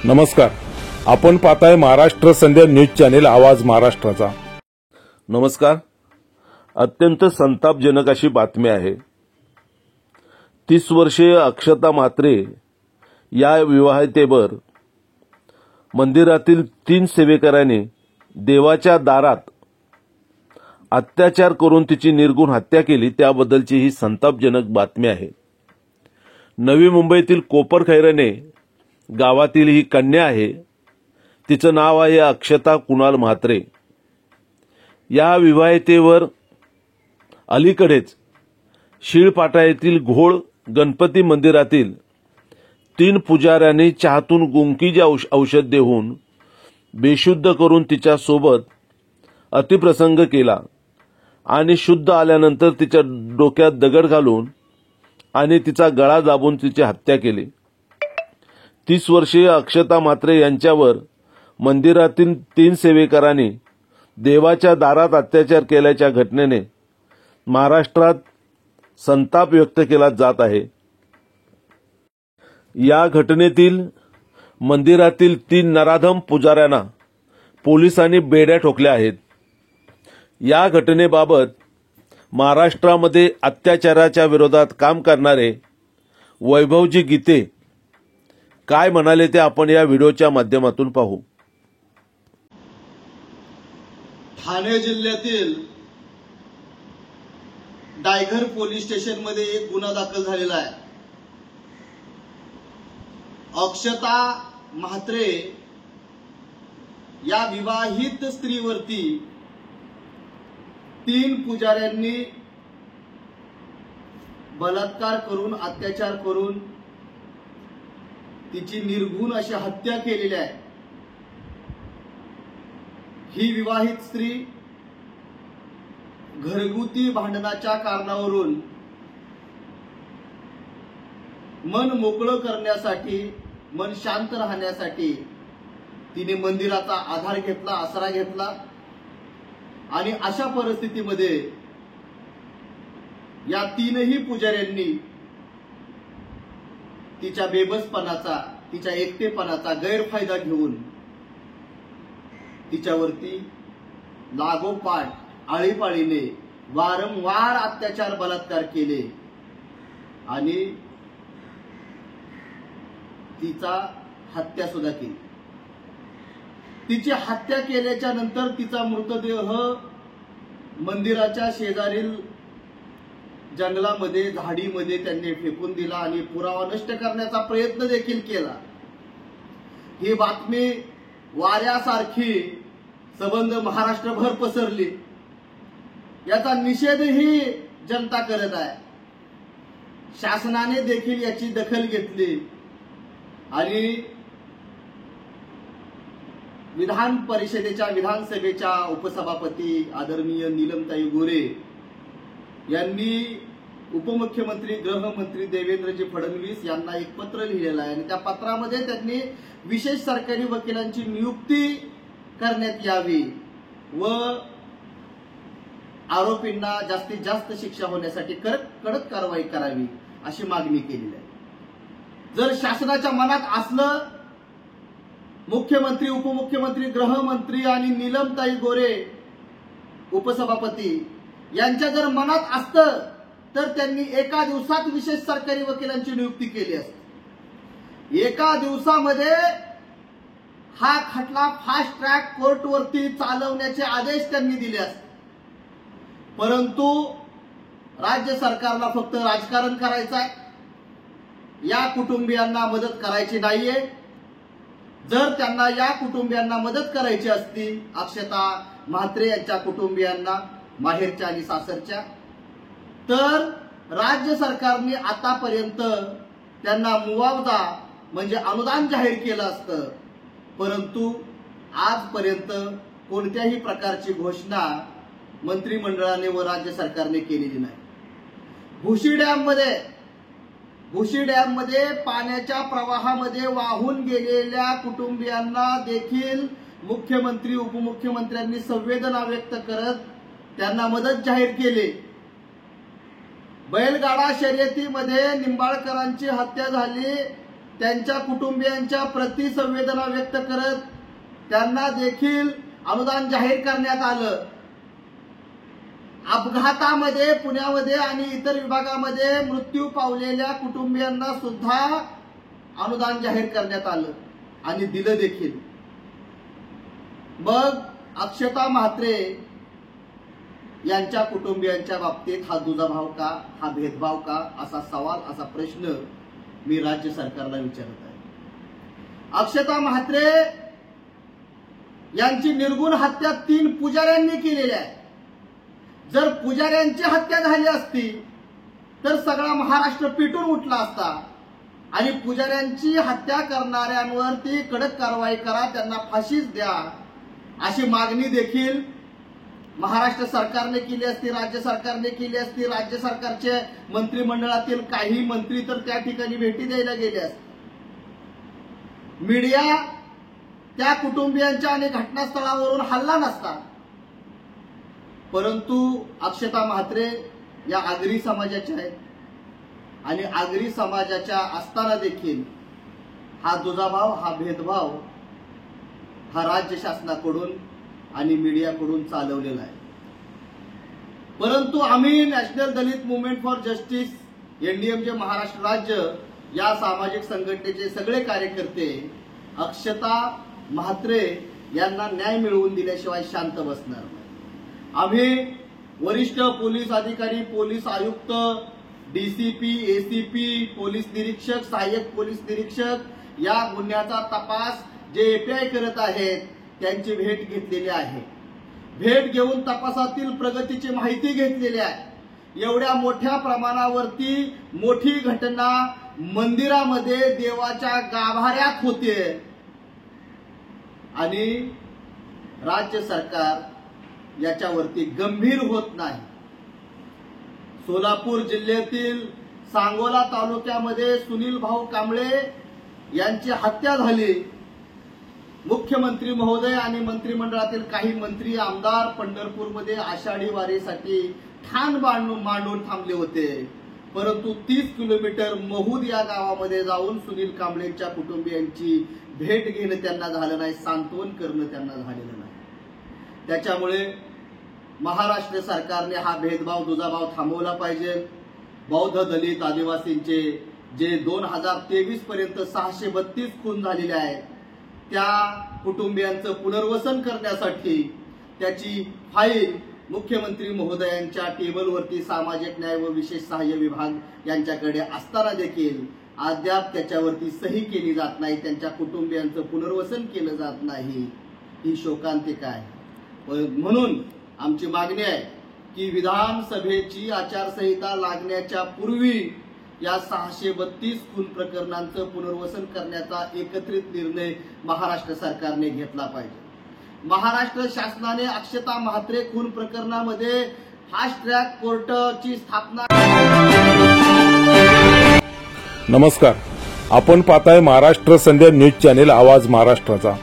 नमस्कार, आपण पाहताय महाराष्ट्र संध्या न्यूज चॅनेल आवाज महाराष्ट्राचा। नमस्कार। अत्यंत संतापजनक अशी बातमी आहे। 30 वर्षीय अक्षता म्हात्रे या विवाहितेवर मंदिरातील 3 सेवेकऱ्यांनी देवाच्या दारात अत्याचार करून तिची निर्घृण हत्या केली, त्याबद्दलची ही संतापजनक बातमी आहे। नवी मुंबईतील कोपरखैरणे गावातील ही कन्या आहे। तिचं नाव आहे अक्षता कुणाल म्हात्रे। या विवाहितेवर अलीकडेच शीळपाटा येथील घोळ गणपती मंदिरातील 3 पुजाऱ्यांनी चहातून गुंकीचे औषध देऊन बेशुद्ध करून तिच्या सोबत अतिप्रसंग केला आणि शुद्ध आल्यानंतर तिच्या डोक्यात दगड घालून आणि तिचा गळा दाबून तिची हत्या केली। 30 वर्षीय अक्षता म्हात्रे यांच्यावर मंदिरातील 3 सेवेकरांनी देवाच्या दारात अत्याचार केल्याच्या घटनेने महाराष्ट्रात संताप व्यक्त केला जात आहे। या घटनेतील मंदिरातील 3 नराधम पुजाऱ्यांना पोलिसांनी बेड्या ठोकल्या आहेत। या घटनेबाबत महाराष्ट्रामध्ये अत्याचाराच्या विरोधात काम करणारे वैभवजी गीते काय म्हणाले ते आपण या व्हिडिओच्या माध्यमातून पाहू। ठाणे जिल्ह्यातील डायघर पोलीस स्टेशन मध्ये एक गुन्हा दाखल झालेला आहे। अक्षता म्हात्रे या विवाहित स्त्रीवरती 3 पुजाऱ्यांनी बलात्कार करून अत्याचार करून तिची निर्घृण अशी हत्या केलेली आहे। ही विवाहित स्त्री घरगुती भांडणाच्या कारणावरून मन मोकळं करण्यासाठी, मन शांत राहण्यासाठी तिने मंदिराचा आधार घेतला, आसरा घेतला आणि अशा परिस्थितीमध्ये या 3ही पुजाऱ्यांनी तिच्या बेबसपणाचा, तिच्या एकटेपणाचा गैरफायदा घेऊन तिच्यावरती लागोपाठ आळीपाळीने वारंवार अत्याचार बलात्कार केले आणि तिचा हत्या सुद्धा केली। तिची हत्या केल्याच्या नंतर तिचा मृतदेह मंदिराच्या शेजारील जंगलामध्ये, झाडीमध्ये त्यांनी फेकून दिला आणि पुरावा नष्ट करण्याचा प्रयत्न देखील केला। ही बातमी वाऱ्यासारखी सबंध महाराष्ट्रभर पसरली। याचा निषेधही जनता करत आहे। शासनाने देखील याची दखल घेतली आणि विधान परिषदेच्या, विधानसभेच्या उपसभापती आदरणीय नीलमताई गोरे यांनी उपमुख्यमंत्री, गृहमंत्री देवेंद्रजी फडणवीस यांना एक पत्र लिहिलेलं आहे आणि त्या पत्रामध्ये त्यांनी विशेष सरकारी वकिलांची नियुक्ती करण्यात यावी व आरोपींना जास्तीत जास्त शिक्षा होण्यासाठी कडक कारवाई करावी अशी मागणी केलेली आहे। जर शासनाच्या मनात असलं, मुख्यमंत्री, उपमुख्यमंत्री, गृहमंत्री आणि नीलमताई गोरे उपसभापती यांच्या जर मनात असतं तर त्यांनी एका दिवसात विशेष सरकारी वकिलांची नियुक्ती केली असती। एका दिवसामध्ये हा खटला फास्ट ट्रॅक कोर्टवरती चालवण्याचे आदेश त्यांनी दिले असते। परंतु राज्य सरकारला फक्त राजकारण करायचं आहे, या कुटुंबियांना मदत करायची नाहीये। जर त्यांना या कुटुंबियांना मदत करायची असती, अक्षता म्हात्रे यांच्या कुटुंबियांना, माहेरच्या आणि सासरच्या, तर राज्य सरकारने आतापर्यंत त्यांना मुआवजा म्हणजे अनुदान जाहीर केलं असतं। परंतु आजपर्यंत कोणत्याही प्रकारची घोषणा मंत्रिमंडळाने व राज्य सरकारने केलेली नाही। भुशी डॅम मध्ये पाण्याच्या प्रवाहामध्ये वाहून गेलेल्या कुटुंबियांना देखील मुख्यमंत्री, उपमुख्यमंत्र्यांनी संवेदना व्यक्त करत त्यांना मदत जाहीर केली। बैलगाडा शर्यतीमध्ये निंबाळकरांची हत्या झाली त्यांच्या कुटुंबियांच्या प्रति संवेदना व्यक्त करत त्यांना देखील अनुदान जाहीर करण्यात आलं. अपघातामध्ये पुण्यामध्ये आणि इतर विभागामध्ये मृत्यू पावलेल्या कुटुंबियांना सुद्धा अनुदान जाहीर करण्यात आलं आणि दिलं देखील. मग अक्षता म्हात्रे यांच्या कुटुंबियांच्या बाबतीत हा दुजाभाव का, हा भेदभाव का, असा सवाल, असा प्रश्न मी राज्य सरकारला विचारत आहे. अक्षता म्हात्रे यांची निर्गुण हत्या 3 पुजाऱ्यांनी केलेली आहे. जर पुजाऱ्यांची हत्या झाली असती तर सगळा महाराष्ट्र पेटून उठला असता आणि पुजाऱ्यांची हत्या करणाऱ्यांवरती कडक कारवाई करा, त्यांना फाशीच द्या, अशी मागणी देखील महाराष्ट्र सरकारने केली असती, राज्य सरकारने केली असती. राज्य सरकारचे मंत्रिमंडळातील काही मंत्री तर त्या ठिकाणी भेटी द्यायला गेले असते. मीडिया त्या कुटुंबियांच्या आणि घटनास्थळावरून हल्ला नसता. परंतु अक्षता म्हात्रे या आगरी समाजाच्या आहेत आणि आगरी समाजाच्या असताना देखील हा दुजाभाव, हा भेदभाव हा राज्य शासनाकडून आणि मीडियाकडून चालवलेला आहे. परंतु आम्ही national Dalit movement for justice एनडीएमचे महाराष्ट्र राज्य या सामाजिक संघटनेचे सगळे कार्यकर्ते अक्षता म्हात्रे यांना न्याय मिळवून दिल्याशिवाय शांत बसणार नाही. आम्ही वरिष्ठ पोलीस अधिकारी, पोलीस आयुक्त, डीसीपी, एसीपी, पोलीस निरीक्षक, सहाय्यक पोलीस निरीक्षक या गुन्ह्याचा तपास जे एपीआय करत आहेत त्यांची भेट घेतलेली आहे. भेट घेऊन तपासातील प्रगतीची माहिती घेतलेली आहे. एवढ्या मोठ्या प्रमाणावरती मोठी घटना मंदिरामध्ये देवाच्या गाभाऱ्यात होते आणि राज्य सरकार याच्यावरती गंभीर होत नाही. सोलापूर जिल्ह्यातील सांगोला तालुक्यामध्ये सुनील भाऊ कांबळे यांची हत्या झाली. मुख्यमंत्री महोदय आणि मंत्रिमंडळातील काही मंत्री, आमदार पंढरपूरमध्ये आषाढी वारीसाठी ठाण मांडून थांबले होते. परंतु 30 किलोमीटर महूद या गावामध्ये जाऊन सुनील कांबळेंच्या कुटुंबियांची भेट घेणं त्यांना झालं नाही, सांत्वन करणं त्यांना झालेलं नाही. त्याच्यामुळे महाराष्ट्र सरकारने हा भेदभाव, दुजाभाव थांबवला पाहिजे. बौद्ध, दलित, आदिवासींचे जे 2023 पर्यंत 632 खून झालेले आहेत त्या कुटुंबियांचं पुनर्वसन करण्यासाठी त्याची फाईल मुख्यमंत्री महोदयांच्या टेबलवरती सामाजिक न्याय व विशेष सहाय्य विभाग यांच्याकडे असताना देखील अद्याप त्याच्यावरती सही केली जात नाही, त्यांच्या कुटुंबियांचं पुनर्वसन केलं जात नाही. ही शोकांतिका आहे. म्हणून आमची मागणी आहे की विधानसभेची आचारसंहिता लागण्याच्या पूर्वी या 632 खून प्रकरणांचं पुनर्वसन करण्याचा एकत्रित निर्णय महाराष्ट्र सरकारने घेतला पाहिजे. महाराष्ट्र शासनाने अक्षता म्हात्रे खून प्रकरणामध्ये फास्ट ट्रॅक कोर्टाची स्थापना. नमस्कार, आपण पाहताय महाराष्ट्र संध्या न्यूज चॅनेल, आवाज महाराष्ट्राचा.